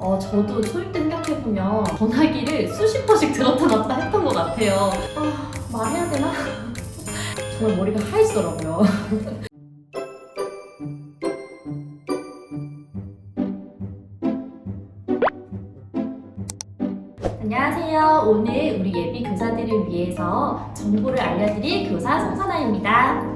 저도 초임 때 생각해보면 전화기를 수십 번씩 들었다 놨다 했던 것 같아요. 말해야 되나? 정말 머리가 하얘지더라고요. 안녕하세요. 오늘 우리 예비 교사들을 위해서 정보를 알려드릴 교사 송선아입니다.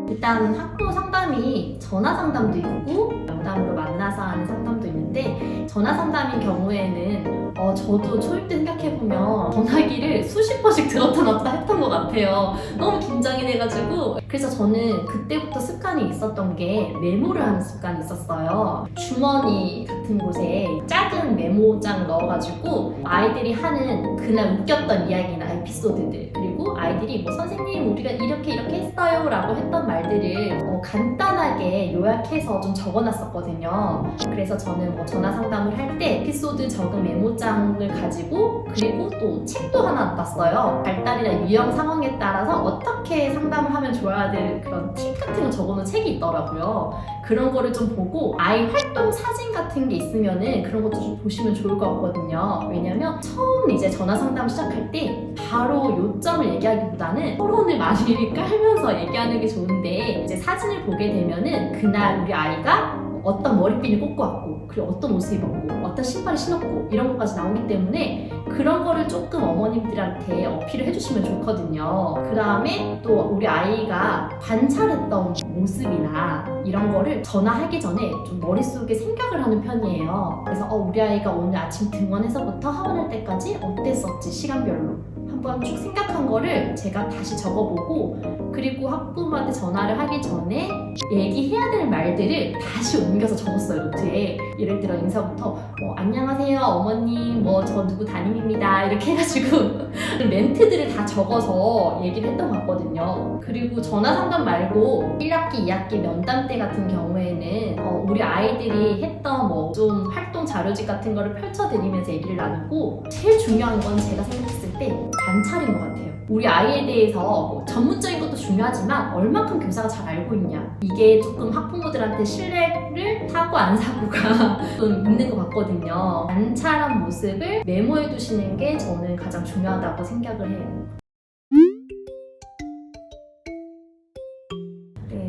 일단 학부 상담이 전화 상담도 있고 면담으로 만나서 하는 상담도 있는데, 전화 상담인 경우에는 저도 초임 때 생각해보면 전화기를 수십 번씩 들었다 놨다 했던 것 같아요. 너무 긴장이 돼가지고. 그래서 저는 그때부터 습관이 있었던 게 메모를 하는 습관이 있었어요. 주머니 같은 곳에 작은 메모장 넣어가지고 아이들이 하는 그날 웃겼던 이야기나 에피소드들, 그리고 아이들이 선생님 우리가 이렇게 했어요 라고 했던 말들을 간단하게 요약해서 좀 적어놨었거든요. 그래서 저는 전화 상담을 할 때 에피소드 적은 메모장을 가지고, 그리고 또 책도 하나 놨어요. 발달이나 유형 상황에 따라서 어떻게 상담을 하면 좋아야 될 그런 팁 같은 거 적어놓은 책이 있더라고요. 그런 거를 좀 보고 아이 활동 사진 같은 게 있으면은 그런 것도 좀 보시면 좋을 것 같거든요. 왜냐면 처음 이제 전화 상담 시작할 때 바로 요점을 얘기하기보다는 토론을 많이 깔면서 얘기하는 게 좋은데, 이제 사진을 보게 되면은 그날 우리 아이가 어떤 머리핀을 꽂고 왔고, 그리고 어떤 옷을 입었고, 어떤 신발을 신었고, 이런 것까지 나오기 때문에 그런 거를 조금 어머님들한테 어필을 해주시면 좋거든요. 그 다음에 또 우리 아이가 관찰했던 모습이나 이런 거를 전화하기 전에 좀 머릿속에 생각을 하는 편이에요. 그래서 우리 아이가 오늘 아침 등원해서부터 하원할 때까지 어땠었지, 시간별로 한번 쭉 생각한 거를 제가 다시 적어보고, 그리고 학부모한테 전화를 하기 전에 얘기해야 될 말들을 다시 옮겨서 적었어요, 노트에. 예를 들어 인사부터 안녕하세요 어머님, 저 누구 담임입니다, 이렇게 해가지고 멘트들을 다 적어서 얘기를 했던 것 같거든요. 그리고 전화 상담 말고 1학기, 2학기 면담 때 같은 경우에는 우리 아이들이 했던 좀 활동 자료집 같은 거를 펼쳐드리면서 얘기를 나누고, 제일 중요한 건 제가 생각했을 때 관찰인 것 같아요. 우리 아이에 대해서 전문적인 것도 중요하지만 얼마큼 교사가 잘 알고 있냐, 이게 조금 학부모들한테 신뢰를 사고 안 사고가 좀 있는 것 같거든요. 관찰한 모습을 메모해 두시는 게 저는 가장 중요하다고 생각을 해요.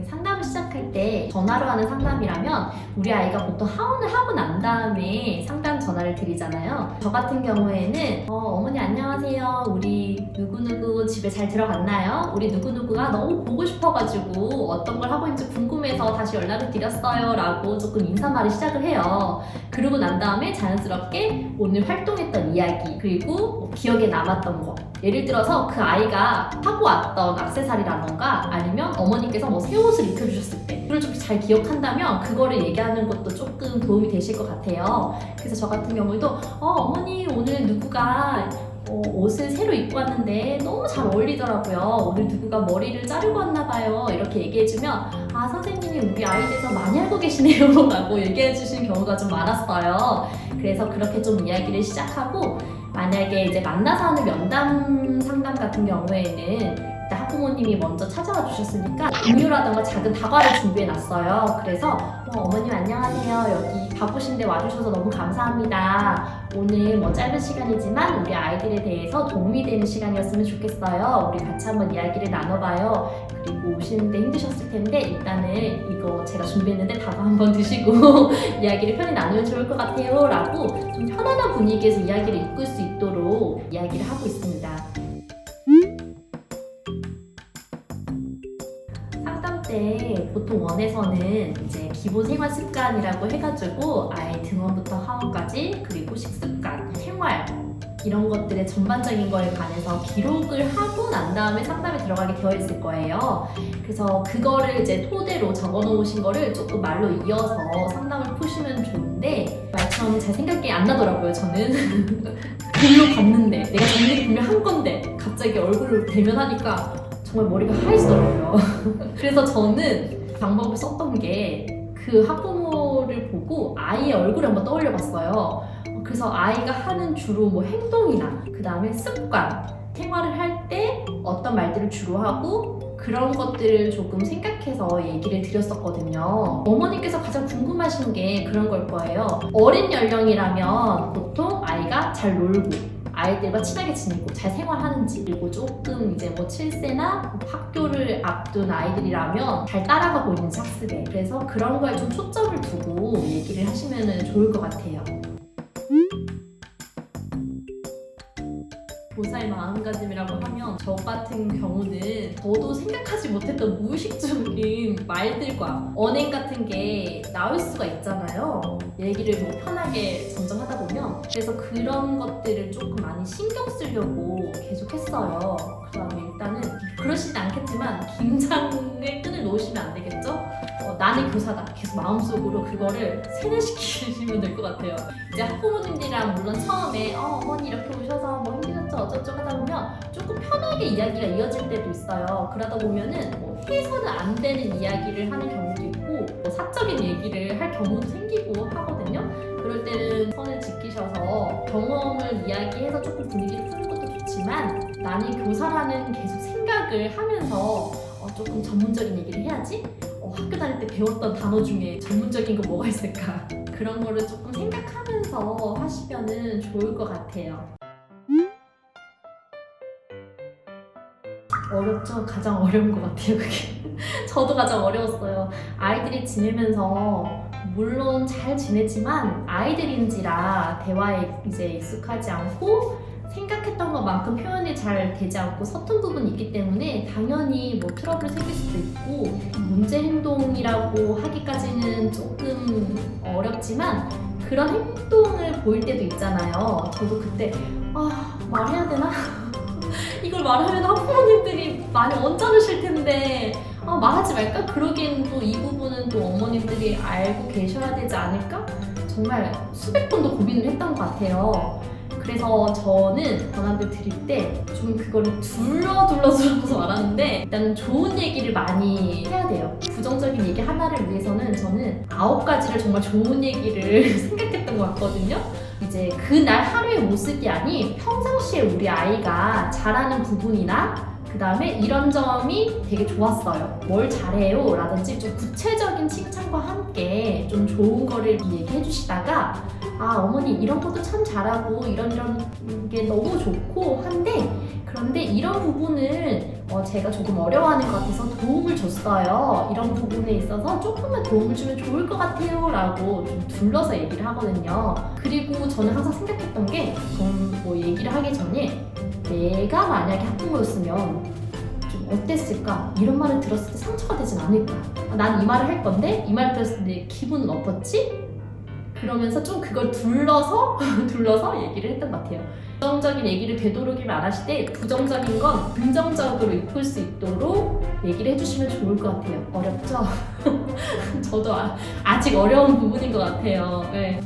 상담을 시작할 때 전화로 하는 상담이라면 우리 아이가 보통 하원을 하고 난 다음에 상담 전화를 드리잖아요. 저 같은 경우에는 어머니 안녕하세요, 우리 누구누구 집에 잘 들어갔나요? 우리 누구누구가 너무 보고 싶어가지고 어떤 걸 하고 있는지 궁금해서 다시 연락을 드렸어요 라고 조금 인사말을 시작을 해요. 그러고 난 다음에 자연스럽게 오늘 활동했던 이야기, 그리고 기억에 남았던 거, 예를 들어서 그 아이가 하고 왔던 액세서리라던가 아니면 어머니께서 새 옷을 입혀주셨을 때 그걸 좀 잘 기억한다면 그거를 얘기하는 것도 조금 도움이 되실 것 같아요. 그래서 저 같은 경우에도 어머니 오늘 누구가 옷을 새로 입고 왔는데 너무 잘 어울리더라고요. 오늘 누구가 머리를 자르고 왔나 봐요. 이렇게 얘기해주면 선생님이 우리 아이에 대해서 많이 알고 계시네요 라고 얘기해주시는 경우가 좀 많았어요. 그래서 그렇게 좀 이야기를 시작하고, 만약에 이제 만나서 하는 면담 상담 같은 경우에는 일단 학부모님이 먼저 찾아와 주셨으니까 음료라던가 작은 다과를 준비해 놨어요. 그래서 어머님 안녕하세요, 여기 바쁘신데 와주셔서 너무 감사합니다. 오늘 짧은 시간이지만 우리 아이들에 대해서 도움이 되는 시간이었으면 좋겠어요. 우리 같이 한번 이야기를 나눠봐요. 그리고 오시는데 힘드셨을 텐데 일단은 이거 제가 준비했는데 다과 한번 드시고 이야기를 편히 나누면 좋을 것 같아요 라고 좀 편안한 분위기에서 이야기를 이끌 수 있도록 이야기를 하고 있습니다. 상담 때 보통 원에서는 이제 기본 생활 습관이라고 해가지고 아이 등원부터 하원까지, 그리고 식습관, 생활, 이런 것들의 전반적인 거에 관해서 기록을 하고 난 다음에 상담에 들어가게 되어 있을 거예요. 그래서 그거를 이제 토대로 적어 놓으신 거를 조금 말로 이어서 상담을 푸시면 좋은데, 말처럼 제 생각이 안 나더라고요, 저는. 글로 봤는데 내가 정리를 분명 한 건데 갑자기 얼굴을 대면하니까 정말 머리가 하얘지더라고요. 그래서 저는 방법을 썼던 게 그 학부모를 보고 아이의 얼굴을 한번 떠올려 봤어요. 그래서 아이가 하는 주로 행동이나 그 다음에 습관, 생활을 할 때 어떤 말들을 주로 하고, 그런 것들을 조금 생각해서 얘기를 드렸었거든요. 어머니께서 가장 궁금하신 게 그런 걸 거예요. 어린 연령이라면 보통 아이가 잘 놀고 아이들과 친하게 지내고 잘 생활하는지, 그리고 조금 이제 뭐 7세나 학교를 앞둔 아이들이라면 잘 따라가고 있는지 학습에, 그래서 그런 거에 좀 초점을 두고 얘기를 하시면 좋을 것 같아요. 교사의 마음가짐이라고 하면 저 같은 경우는 저도 생각하지 못했던 무의식적인 말들과 언행 같은 게 나올 수가 있잖아요. 얘기를 뭐 편하게 점점 하다 보면. 그래서 그런 것들을 조금 많이 신경 쓰려고 계속 했어요. 그다음에 일단은 그러시진 않겠지만 긴장의 끈을 놓으시면 안 되겠죠? 나는 교사다. 계속 마음속으로 그거를 세뇌시키시면 될 것 같아요. 이제 학부모님들이랑 물론 처음에 어머니 이렇게 오셔서 뭐 힘드셨죠 어쩌고저쩌고 하다 보면 조금 편하게 이야기가 이어질 때도 있어요. 그러다 보면은 뭐 해서는 안 되는 이야기를 하는 경우도 있고 뭐 사적인 얘기를 할 경우도 생기고 하거든요. 그럴 때는 선을 지키셔서 경험을 이야기해서 조금 분위기를 푸는 것도 좋지만 나는 교사라는 계속 생각을 하면서 조금 전문적인 얘기를 해야지? 학교 다닐 때 배웠던 단어 중에 전문적인 거 뭐가 있을까? 그런 거를 조금 생각하면서 하시면은 좋을 것 같아요. 어렵죠? 가장 어려운 것 같아요, 그게. 저도 가장 어려웠어요. 아이들이 지내면서 물론 잘 지내지만 아이들인지라 대화에 이제 익숙하지 않고 생각했던 것만큼 표현이 잘 되지 않고 서툰 부분이 있기 때문에 당연히 뭐 트러블이 생길 수도 있고 문제 행동이라고 하기까지는 조금 어렵지만 그런 행동을 보일 때도 있잖아요. 저도 그때 말해야 되나? 이걸 말하면 학부모님들이 많이 언짢으실 텐데 말하지 말까? 그러기엔 또 이 부분은 또 어머님들이 알고 계셔야 되지 않을까? 정말 수백 번도 고민을 했던 것 같아요. 그래서 저는 권한들 드릴 때 좀 그거를 둘러서 말하는데 일단은 좋은 얘기를 많이 해야 돼요. 부정적인 얘기 하나를 위해서는 저는 9가지를 정말 좋은 얘기를 생각했던 것 같거든요. 이제 그날 하루의 모습이 아닌 평상시에 우리 아이가 잘하는 부분이나 그 다음에 이런 점이 되게 좋았어요. 뭘 잘해요? 라든지 좀 구체적인 칭찬과 함께 좀 좋은 거를 얘기해 주시다가 어머니 이런 것도 참 잘하고 이런 게 너무 좋고 한데 그런데 이런 부분을 제가 조금 어려워하는 것 같아서 도움을 줬어요. 이런 부분에 있어서 조금만 도움을 주면 좋을 것 같아요 라고 좀 둘러서 얘기를 하거든요. 그리고 저는 항상 생각했던 게 뭐 얘기를 하기 전에 내가 만약에 학부모였으면 좀 어땠을까? 이런 말을 들었을 때 상처가 되진 않을까? 난 이 말을 할 건데 이 말을 들었을 때 기분은 어떻지? 그러면서 좀 그걸 둘러서 얘기를 했던 것 같아요. 부정적인 얘기를 되도록이면 안 하실 때 부정적인 건 긍정적으로 이끌 수 있도록 얘기를 해주시면 좋을 것 같아요. 어렵죠? 저도 아직 어려운 부분인 것 같아요. 네.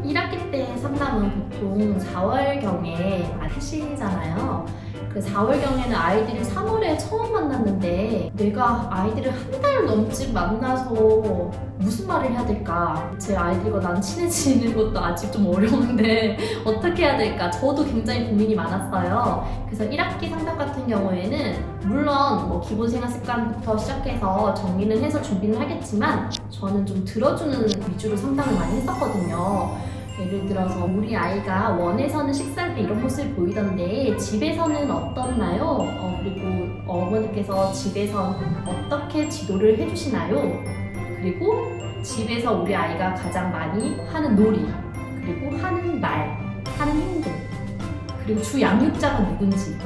1학기 때 상담은 보통 4월경에 하시잖아요. 그 4월경에는 아이들이 3월에 처음 만났는데 내가 아이들을 한 달 넘게 만나서 무슨 말을 해야 될까? 제 아이들과 난 친해지는 것도 아직 좀 어려운데 어떻게 해야 될까? 저도 굉장히 고민이 많았어요. 그래서 1학기 상담 같은 경우에는 물론 뭐 기본 생활 습관부터 시작해서 정리는 해서 준비는 하겠지만 저는 좀 들어주는 위주로 상담을 많이 했었거든요. 예를 들어서 우리 아이가 원에서는 식사할 때 이런 모습을 보이던데 집에서는 어떻나요? 그리고 어머니께서 집에서 어떻게 지도를 해주시나요? 그리고 집에서 우리 아이가 가장 많이 하는 놀이, 그리고 하는 말, 하는 행동, 그리고 주 양육자가 누군지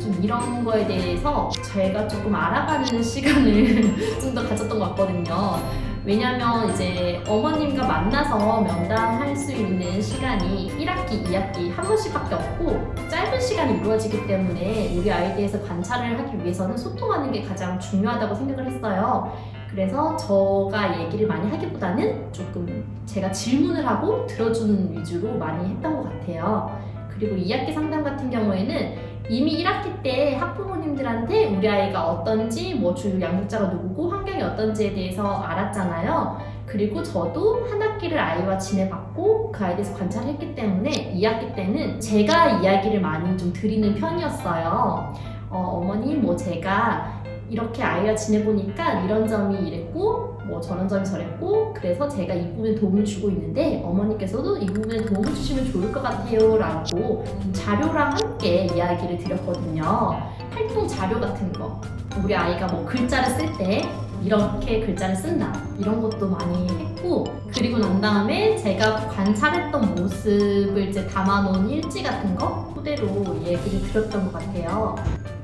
좀 이런 거에 대해서 제가 조금 알아가는 시간을 좀 더 가졌던 것 같거든요. 왜냐면 이제 어머님과 만나서 면담할 수 있는 시간이 1학기, 2학기 한 번씩밖에 없고 짧은 시간이 이루어지기 때문에 우리 아이에 대해서 관찰을 하기 위해서는 소통하는 게 가장 중요하다고 생각을 했어요. 그래서 저가 얘기를 많이 하기보다는 조금 제가 질문을 하고 들어주는 위주로 많이 했던 것 같아요. 그리고 2학기 상담 같은 경우에는 이미 1학기 때 학부모님들한테 우리 아이가 어떤지, 뭐 주요 양육자가 누구고 환경이 어떤지에 대해서 알았잖아요. 그리고 저도 한 학기를 아이와 지내봤고 그 아이에 대해서 관찰했기 때문에 2학기 때는 제가 이야기를 많이 좀 드리는 편이었어요. 어머니 뭐 제가 이렇게 아이와 지내보니까 이런 점이 이랬고 뭐 저런 점이 저랬고 그래서 제가 이 부분에 도움을 주고 있는데 어머니께서도 이 부분에 도움을 주시면 좋을 것 같아요 라고 좀 자료랑 함께 이야기를 드렸거든요. 활동 자료 같은 거 우리 아이가 뭐 글자를 쓸 때 이렇게 글자를 쓴다 이런 것도 많이 했고 그리고 난 다음에 제가 관찰했던 모습을 이제 담아놓은 일지 같은 거 토대로 얘기를 드렸던 것 같아요.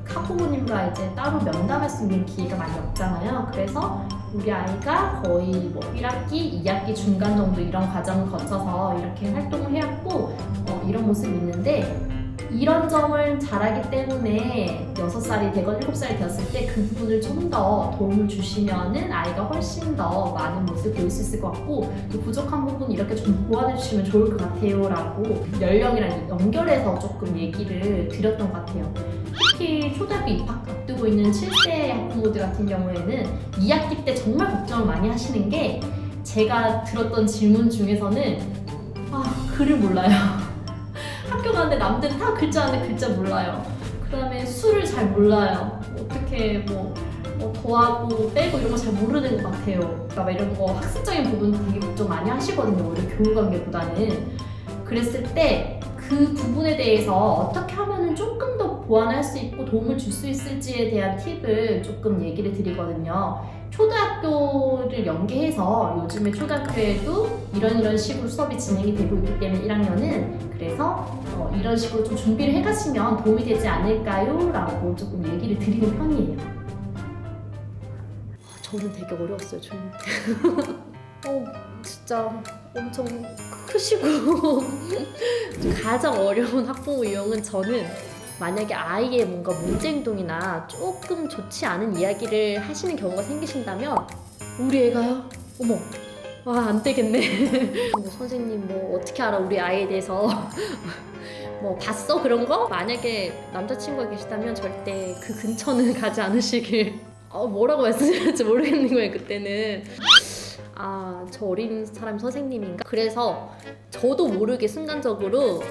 학부모님과 이제 따로 면담할 수 있는 기회가 많이 없잖아요. 그래서 우리 아이가 거의 뭐 1학기, 2학기 중간 정도 이런 과정을 거쳐서 이렇게 활동을 해왔고 이런 모습이 있는데 이런 점을 잘하기 때문에 6살이 되건 7살이 되었을 때 그 부분을 좀 더 도움을 주시면은 아이가 훨씬 더 많은 모습을 보일 수 있을 것 같고 그 부족한 부분 이렇게 좀 보완해 주시면 좋을 것 같아요 라고 연령이랑 연결해서 조금 얘기를 드렸던 것 같아요. 특히 초등학교 입학 앞두고 있는 7세 학부모들 같은 경우에는 2학기 때 정말 걱정을 많이 하시는 게 제가 들었던 질문 중에서는 글을 몰라요. 학교 가는데 남들은 다 글자 하는데 글자 몰라요. 그 다음에 수를 잘 몰라요. 어떻게 뭐 더하고 빼고 이런 거 잘 모르는 것 같아요. 그러니까 이런 거 학습적인 부분 되게 걱정 많이 하시거든요. 오히려 교육관계보다는. 그랬을 때 그 부분에 대해서 어떻게 하면은 조금 더 보완할 수 있고 도움을 줄 수 있을지에 대한 팁을 조금 얘기를 드리거든요. 초등학교를 연계해서 요즘에 초등학교에도 이런 식으로 수업이 진행이 되고 있기 때문에 1학년은 그래서 이런 식으로 좀 준비를 해가시면 도움이 되지 않을까요? 라고 조금 얘기를 드리는 편이에요. 저는 되게 어려웠어요, 진짜 엄청 크시고 가장 어려운 학부모 유형은 저는 만약에 아이의 뭔가 문제 행동이나 조금 좋지 않은 이야기를 하시는 경우가 생기신다면 우리 애가요? 어머 안 되겠네. 뭐 선생님 뭐 어떻게 알아 우리 아이에 대해서 뭐 봤어 그런 거? 만약에 남자친구가 계시다면 절대 그 근처는 가지 않으시길 뭐라고 말씀드려야 할지 모르겠는 거예요 그때는. 저 어린 사람 선생님인가? 그래서 저도 모르게 순간적으로